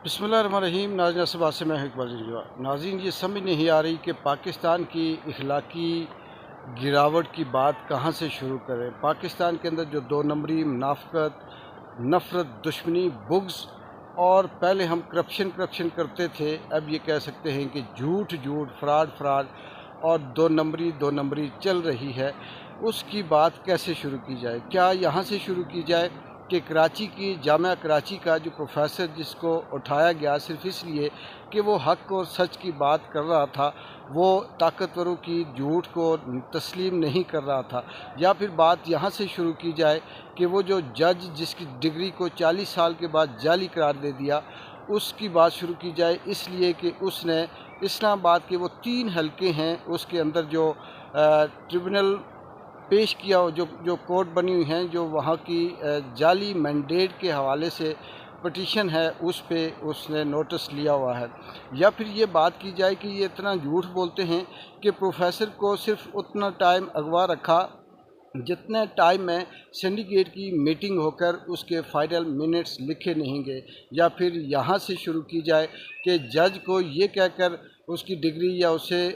बिस्मिल्लाहिर्रहमानिर्रहीम। नाज़रीन असबात से मैं इकबाल जरजवा। नाज़रीन, ये समझ नहीं आ रही कि पाकिस्तान की इखलाकी गिरावट की बात कहाँ से शुरू करें। पाकिस्तान के अंदर जो दो नंबरी, मुनाफ़क़त, नफ़रत, दुश्मनी, बुग़्ज़ और पहले हम करप्शन करते थे, अब ये कह सकते हैं कि झूठ, फ्रॉड और दो नंबरी चल रही है। उसकी बात कैसे शुरू की जाए? क्या यहाँ से शुरू की जाए कि कराची की जामिया कराची का जो प्रोफेसर जिसको उठाया गया सिर्फ़ इसलिए कि वो हक़ और सच की बात कर रहा था, वो ताकतवरों की झूठ को तस्लीम नहीं कर रहा था, या फिर बात यहाँ से शुरू की जाए कि वो जो जज जिसकी डिग्री को 40 साल के बाद जाली करार दे दिया, उसकी बात शुरू की जाए इसलिए कि उसने इस्लामाबाद के वो 3 हलके हैं, उसके अंदर जो ट्रिब्यूनल पेश किया हो, जो कोर्ट बनी हुई हैं, जो वहाँ की जाली मैंडेट के हवाले से पटिशन है, उस पे उसने नोटिस लिया हुआ है। या फिर ये बात की जाए कि ये इतना झूठ बोलते हैं कि प्रोफेसर को सिर्फ उतना टाइम अगवा रखा जितने टाइम में सिंडिकेट की मीटिंग होकर उसके फाइनल मिनट्स लिखे नहीं गए। या फिर यहाँ से शुरू की जाए कि जज को ये कहकर उसकी डिग्री या उसे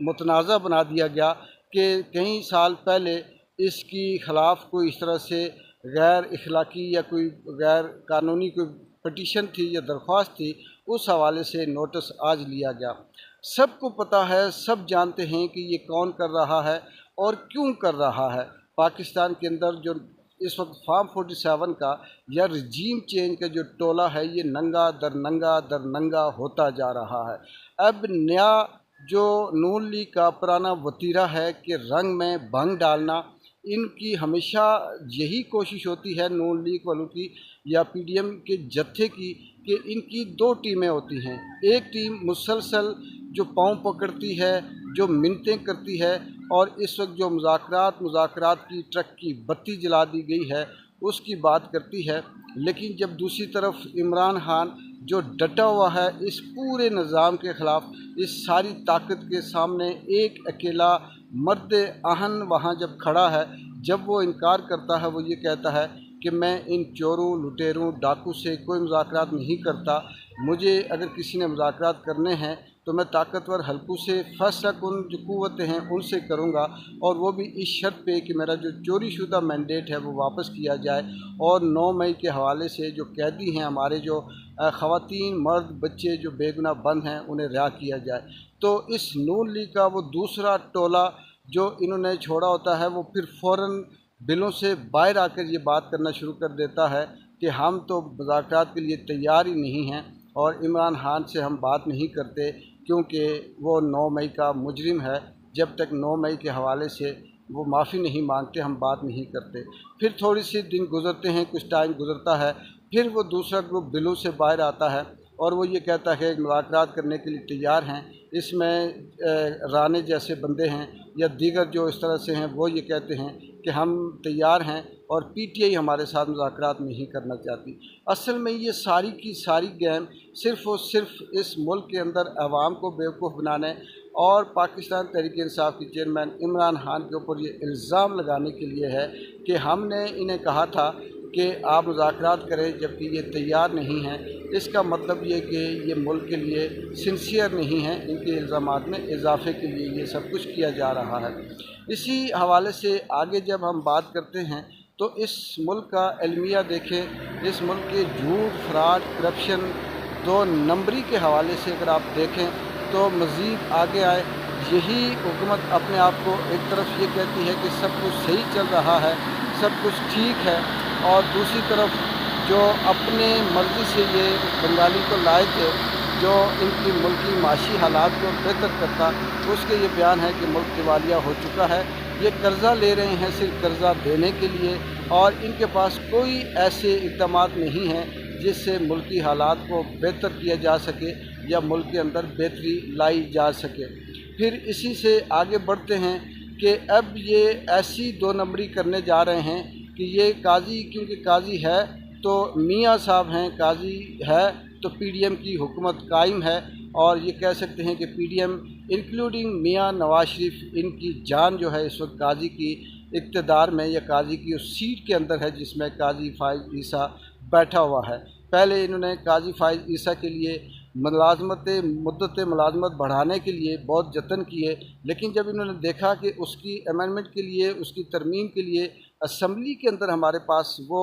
मुतनाज़ा बना दिया गया कि कई साल पहले इसकी ख़िलाफ़ कोई इस तरह से गैर इखलाकी या कोई गैर कानूनी कोई पटिशन थी या दरख्वास्त थी, उस हवाले से नोटिस आज लिया गया। सबको पता है, सब जानते हैं कि ये कौन कर रहा है और क्यों कर रहा है। पाकिस्तान के अंदर जो इस वक्त फार्म 47 का या रजीम चेंज का जो टोला है, ये नंगा दर नंगा होता जा रहा है। अब नया जो नून लीग का पुराना वतीरा है कि रंग में भंग डालना, इनकी हमेशा यही कोशिश होती है नून लीग वालों की या पीडीएम के जत्थे की कि इनकी दो टीमें होती हैं। एक टीम मुसलसल जो पाँव पकड़ती है, जो मिन्नतें करती है, और इस वक्त जो मुज़ाकरात की ट्रक की बत्ती जला दी गई है उसकी बात करती है। लेकिन जब दूसरी तरफ इमरान खान जो डटा हुआ है इस पूरे निज़ाम के ख़िलाफ़, इस सारी ताकत के सामने एक अकेला मर्द आहन वहाँ जब खड़ा है, जब वो इनकार करता है, वो ये कहता है कि मैं इन चोरों, लुटेरों, डाकू से कोई मुज़ाकरात नहीं करता। मुझे अगर किसी ने मुज़ाकरात करने हैं तो मैं ताकतवर हल्कों से, फैसला कुन जो क़ुव्वतें हैं उनसे करूँगा, और वो भी इस शर्त पे कि मेरा जो चोरी शुदा मैंडेट है वो वापस किया जाए, और 9 मई के हवाले से जो कैदी हैं हमारे, जो ख़वातीन, मर्द, बच्चे जो बेगुनाह बंद हैं, उन्हें रिहा किया जाए। तो इस नून लीग का वो दूसरा टोला जो इन्होंने छोड़ा होता है, वो फिर फ़ौरन बिलों से बाहर आकर ये बात करना शुरू कर देता है कि हम तो मुज़ाकरात के लिए तैयार ही नहीं हैं और इमरान खान से हम बात नहीं करते क्योंकि वो 9 मई का मुजरिम है। जब तक 9 मई के हवाले से वो माफ़ी नहीं मांगते, हम बात नहीं करते। फिर थोड़ी सी दिन गुज़रते हैं, कुछ टाइम गुज़रता है, फिर वो दूसरा ग्रुप बिलों से बाहर आता है और वो ये कहता है कि मुज़ाकरात करने के लिए तैयार हैं। इसमें राणे जैसे बंदे हैं या दीगर जो इस तरह से हैं, वो ये कहते हैं कि हम तैयार हैं, और पीटीआई हमारे साथ मुज़ाकरात नहीं करना चाहती। असल में ये सारी की सारी गेम सिर्फ़ और सिर्फ इस मुल्क के अंदर अवाम को बेवकूफ़ बनाने और पाकिस्तान तहरीक इंसाफ के चेयरमैन इमरान खान के ऊपर ये इल्ज़ाम लगाने के लिए है कि हमने इन्हें कहा था कि आप मुज़ाकरात करें, जबकि ये तैयार नहीं हैं। इसका मतलब ये कि ये मुल्क के लिए सिंसियर नहीं हैं, इनके इल्ज़ामात में इजाफ़े के लिए ये सब कुछ किया जा रहा है। इसी हवाले से आगे जब हम बात करते हैं तो इस मुल्क का अलमिया देखें, इस मुल्क के झूठ, फ्रॉड, करप्शन, दो नंबरी के हवाले से अगर आप देखें तो मज़ीद आगे आए। यही हुकूमत अपने आप को एक तरफ ये कहती है कि सब कुछ सही चल रहा है, सब कुछ ठीक है, और दूसरी तरफ जो अपने मर्ज़ी से ये बंगाली को लाए थे जो इनकी मुल्की माशी हालात को बेहतर करता, उसके ये बयान है कि मुल्क दिवालिया हो चुका है। ये कर्ज़ा ले रहे हैं सिर्फ कर्ज़ा देने के लिए, और इनके पास कोई ऐसे इक़दामात नहीं हैं जिससे मुल्की हालात को बेहतर किया जा सके या मुल्क के अंदर बेहतरी लाई जा सके। फिर इसी से आगे बढ़ते हैं कि अब ये ऐसी दो नंबरी करने जा रहे हैं कि ये काजी, क्योंकि काजी है तो मियाँ साहब हैं, काजी है तो पीडीएम की हुकूमत कायम है, और ये कह सकते हैं कि पीडीएम इंक्लूडिंग मियाँ नवाज शरीफ, इनकी जान जो है इस वक्त काजी की इक़्तिदार में या काजी की उस सीट के अंदर है जिसमें काजी फाइज़ ईसा बैठा हुआ है। पहले इन्होंने काजी फाइज ईसा के लिए मुद्दत मुलाजमत बढ़ाने के लिए बहुत जतन किए, लेकिन जब इन्होंने देखा कि उसकी अमेंडमेंट के लिए, उसकी तरमीम के लिए असम्बली के अंदर हमारे पास वो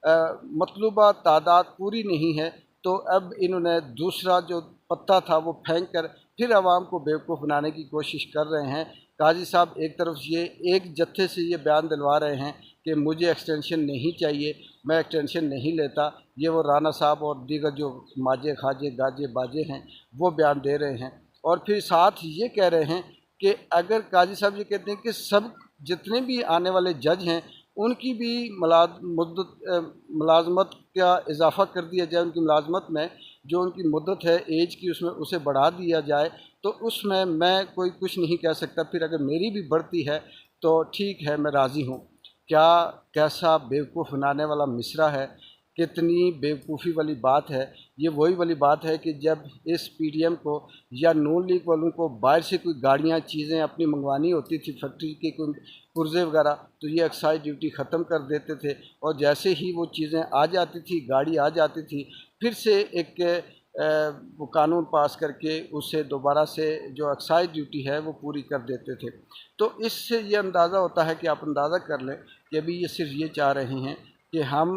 मतलूबा तादाद पूरी नहीं है, तो अब इन्होंने दूसरा जो पत्ता था वो फेंक कर फिर आवाम को बेवकूफ़ बनाने की कोशिश कर रहे हैं। काजी साहब एक तरफ ये एक जत्थे से ये बयान दिलवा रहे हैं कि मुझे एक्सटेंशन नहीं चाहिए, मैं एक्सटेंशन नहीं लेता। ये वो राना साहब और दीगर जो माजे खाजे गाजे बाजे हैं वो बयान दे रहे हैं, और फिर साथ ये कह रहे हैं कि अगर काजी साहब ये कहते हैं कि सब जितने भी आने वाले जज हैं उनकी भी मुलाजमत का इजाफ़ा कर दिया जाए, उनकी मुलाजमत में जो उनकी मुद्दत है एज की उसमें उसे बढ़ा दिया जाए, तो उसमें मैं कोई कुछ नहीं कह सकता। फिर अगर मेरी भी बढ़ती है तो ठीक है, मैं राज़ी हूँ। क्या कैसा बेवकूफ़ बनाने वाला मिसरा है, कितनी बेवकूफ़ी वाली बात है। ये वही वाली बात है कि जब इस पीडीएम को या नून लीग वालों को बाहर से कोई गाड़ियाँ चीज़ें अपनी मंगवानी होती थी, फैक्ट्री के कोई पुर्जे वगैरह, तो ये एक्साइज ड्यूटी ख़त्म कर देते थे, और जैसे ही वो चीज़ें आ जाती थी, गाड़ी आ जाती थी, फिर से एक वो कानून पास करके उसे दोबारा से जो एक्साइज ड्यूटी है वो पूरी कर देते थे। तो इससे ये अंदाज़ा होता है कि आप अंदाज़ा कर लें कि अभी ये सिर्फ ये चाह रहे हैं कि हम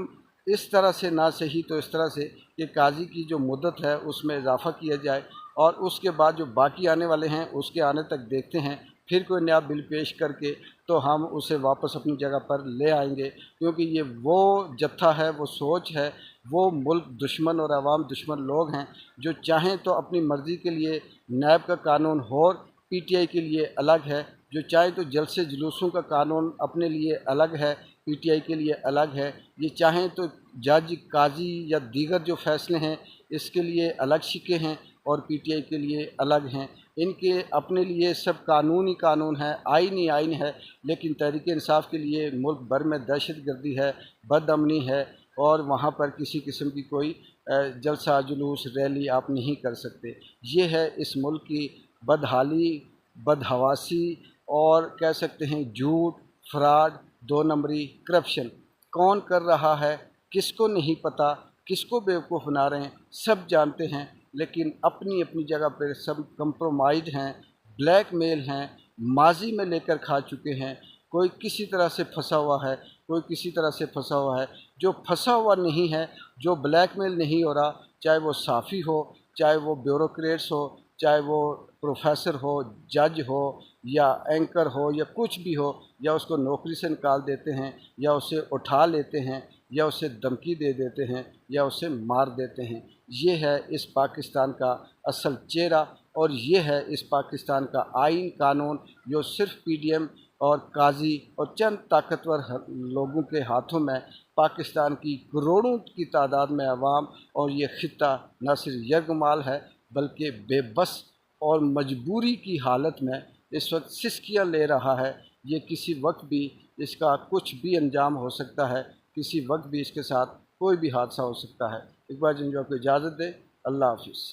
इस तरह से ना सही तो इस तरह से कि काजी की जो मुद्दत है उसमें इजाफ़ा किया जाए, और उसके बाद जो बाकी आने वाले हैं उसके आने तक देखते हैं, फिर कोई नया बिल पेश करके तो हम उसे वापस अपनी जगह पर ले आएंगे। क्योंकि ये वो जत्था है, वो सोच है, वो मुल्क दुश्मन और अवाम दुश्मन लोग हैं जो चाहें तो अपनी मर्ज़ी के लिए नैब का कानून और पीटीआई के लिए अलग है, जो चाहें तो जलसे जुलूसों का कानून अपने लिए अलग है, पीटीआई के लिए अलग है। ये चाहें तो जज, काजी या दीगर जो फ़ैसले हैं इसके लिए अलग शिके हैं और पीटीआई के लिए अलग हैं। इनके अपने लिए सब कानून ही कानून है, आइन ही आइन है, लेकिन तहरीक इंसाफ के लिए मुल्क भर में दहशतगर्दी है, बदअमनी है, और वहाँ पर किसी किस्म की कोई जलसा जुलूस रैली आप नहीं कर सकते। ये है इस मुल्क की बदहाली, बदहवासी, और कह सकते हैं झूठ, फ्रॉड, दो नंबरी, करप्शन। कौन कर रहा है, किसको नहीं पता, किसको बेवकूफ़ बना रहे हैं, सब जानते हैं, लेकिन अपनी अपनी जगह पर सब कंप्रोमाइज़ हैं, ब्लैकमेल हैं, माजी में लेकर खा चुके हैं। कोई किसी तरह से फंसा हुआ है, कोई किसी तरह से फंसा हुआ है। जो फंसा हुआ नहीं है, जो ब्लैकमेल नहीं हो रहा, चाहे वो साफ़ी हो, चाहे वो ब्यूरोक्रेट्स हो, चाहे वो प्रोफेसर हो, जज हो, या एंकर हो, या कुछ भी हो, या उसको नौकरी से निकाल देते हैं, या उसे उठा लेते हैं, या उसे धमकी दे देते हैं, या उसे मार देते हैं। ये है इस पाकिस्तान का असल चेहरा, और ये है इस पाकिस्तान का आइन कानून, जो सिर्फ पीडीएम और काजी और चंद ताकतवर लोगों के हाथों में पाकिस्तान की करोड़ों की तादाद में अवाम और ये ख़ित्ता न सिर्फ यरगमाल है बल्कि बेबस और मजबूरी की हालत में इस वक्त सिसकियाँ ले रहा है। ये किसी वक्त भी इसका कुछ भी अंजाम हो सकता है, किसी वक्त भी इसके साथ कोई भी हादसा हो सकता है। इकबाल जिन को इजाज़त दे, अल्लाह हाफिज़।